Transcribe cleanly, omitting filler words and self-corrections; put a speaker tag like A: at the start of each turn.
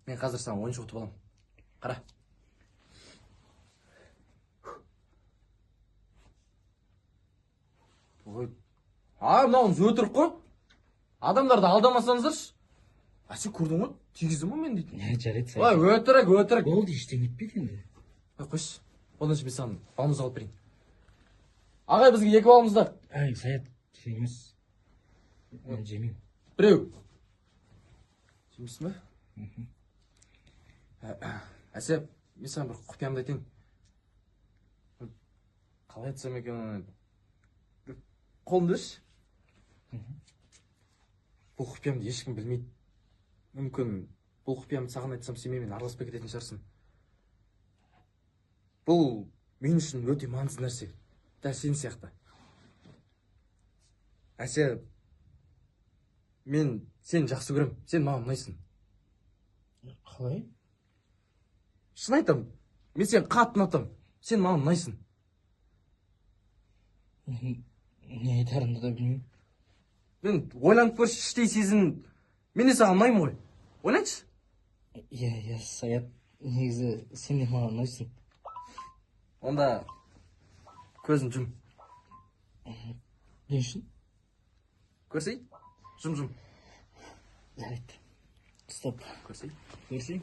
A: Мен қазір саған ойыншық ұтып аламын. Қара. Ой. Мынауыңыз өтірік қой. Адамдарды алдамасаңыздаршы. Сен көрдің ғой? Тигіздің ғой мен дейтін.
B: Жарайды,
A: Ой, өтірік.
B: Болды, ештеңе етпейді енді.
A: Қойшы. Одан мен саған балмұз алып берейін. Ағай, бізге 2 балмұз да.
B: Саят, şey емес. Мен жемеймін.
A: Біреу. Жемейсің бе? Әсеп, мен саған бір құпиямды айтайын. Қалай айтсам екен, қолымды үш. Бұл құпиямды ешкім білмейді. Мүмкін бұл құпиямды саған айтсам сенмен араласпай кететін шығарсың. Бұл мен үшін өте маңызды нәрсе. Дәл сен сияқты. Әсеп, мен сені жақсы көрем. Сен маған ұнайсың.
B: Қалай?
A: Шын айтам, мен сені қатты ұнатам. Сен маған ұнайсың.
B: Не айтарымды да білмеймін.
A: Мен ойланып көрші іштей сезін. Мен де саған ұнаймын ғой. Ойланшы.
B: Иә, Саят, негізі сен де маған ұнайсың.
A: Онда көзін жұм.
B: Не үшін?
A: Көрсей? Жұм.
B: Жарайды. Стоп.
A: Көрсей?
B: Көрсей?